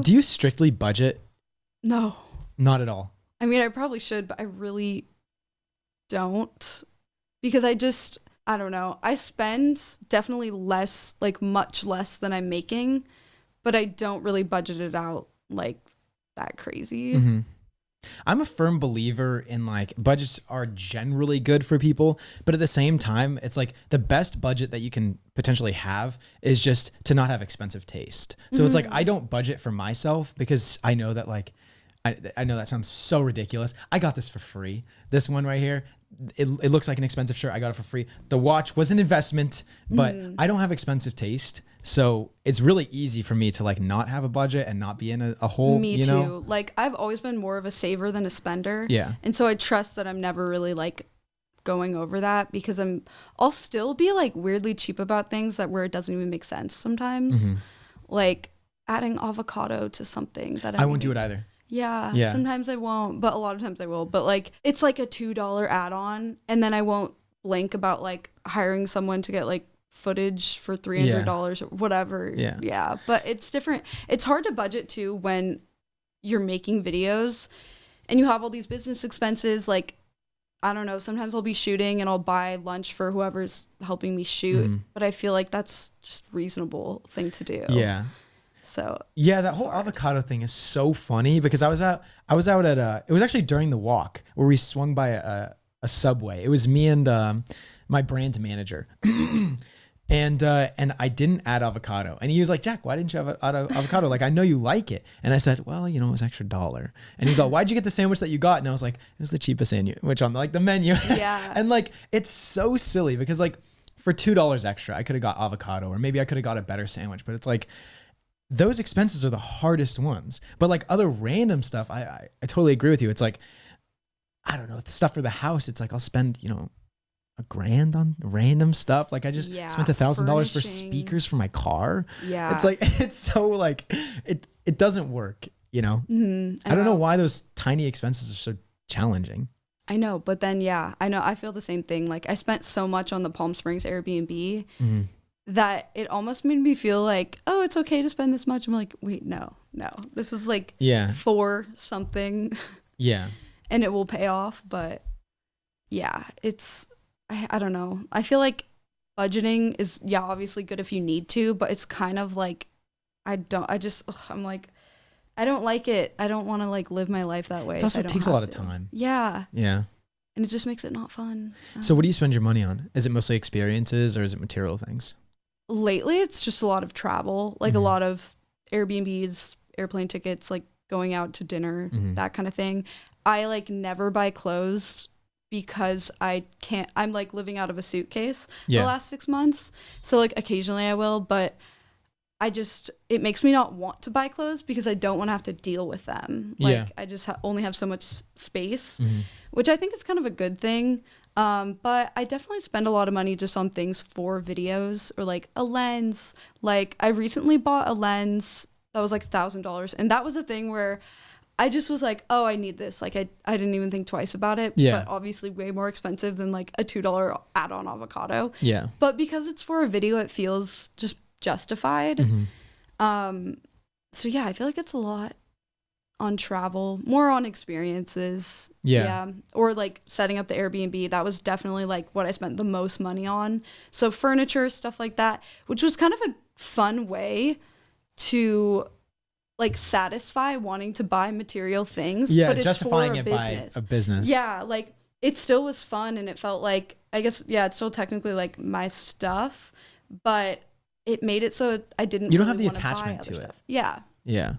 Do you strictly budget? No. Not at all. I mean, I probably should, but I really don't, because I don't know. I spend definitely less, like much less than I'm making, but I don't really budget it out like that crazy. Mm-hmm. I'm a firm believer in like budgets are generally good for people, but at the same time, it's like the best budget that you can potentially have is just to not have expensive taste. So it's like, I don't budget for myself because I know that like, I know that sounds so ridiculous. I got this for free. This one right here, it looks like an expensive shirt. I got it for free. The watch was an investment, but I don't have expensive taste. So it's really easy for me to like not have a budget and not be in a hole. Me you too. know? Like I've always been more of a saver than a spender. Yeah. And so I trust that I'm never really like going over that, because I'll still be like weirdly cheap about things that where it doesn't even make sense sometimes. Like adding avocado to something that I won't do it either. Yeah. Sometimes I won't, but a lot of times I will. But like it's like a $2 add-on, and then I won't blink about like hiring someone to get like footage for $300 or whatever. Yeah. But it's different. It's hard to budget too when you're making videos and you have all these business expenses. Like, I don't know, sometimes I'll be shooting and I'll buy lunch for whoever's helping me shoot, but I feel like that's just reasonable thing to do. Yeah. So yeah, that whole avocado thing is so funny because I was out at it was actually during the walk where we swung by a Subway. It was me and my brand manager. And I didn't add avocado. And he was like, Jack, why didn't you have avocado? Like, I know you like it. And I said, well, you know, it was extra $1. And he's like, why'd you get the sandwich that you got? And I was like, it was the cheapest sandwich on like the menu. Yeah. And like, it's so silly because like for $2 extra, I could have got avocado, or maybe I could have got a better sandwich. But it's like, those expenses are the hardest ones. But like other random stuff, I totally agree with you. It's like, I don't know, the stuff for the house. It's like, I'll spend, you know, $1,000 on random stuff. Like I just spent $1,000 for speakers for my car. Yeah. It's like, it's so like, it doesn't work, you know? I don't know why those tiny expenses are so challenging. I know, but then, yeah, I know. I feel the same thing. Like I spent so much on the Palm Springs Airbnb that it almost made me feel like, oh, it's okay to spend this much. I'm like, wait, no, this is like for something. Yeah. And it will pay off. But yeah, I don't know. I feel like budgeting is, obviously good if you need to, but it's kind of like, I'm like, I don't like it. I don't want to like live my life that way. It also takes a lot of time. Yeah. Yeah. And it just makes it not fun. So what do you spend your money on? Is it mostly experiences or is it material things? Lately, it's just a lot of travel, like a lot of Airbnbs, airplane tickets, like going out to dinner, that kind of thing. I like never buy clothes because I'm like living out of a suitcase the last 6 months. So like occasionally I will, but it makes me not want to buy clothes because I don't want to have to deal with them. Like I just only have so much space, which I think is kind of a good thing. But I definitely spend a lot of money just on things for videos, or like a lens. Like I recently bought a lens that was like $1,000, and that was a thing where I just was like, oh, I need this. Like I didn't even think twice about it, but obviously way more expensive than like a $2 add-on avocado. Yeah. But because it's for a video, it feels just justified. So yeah, I feel like it's a lot on travel, more on experiences. Yeah. Or like setting up the Airbnb. That was definitely like what I spent the most money on. So furniture, stuff like that, which was kind of a fun way to like satisfy wanting to buy material things. Yeah, but it's justifying it by a business. Yeah, like it still was fun, and it felt like, I guess, it's still technically like my stuff, but it made it so I didn't. You don't have the attachment to it. Yeah. Yeah.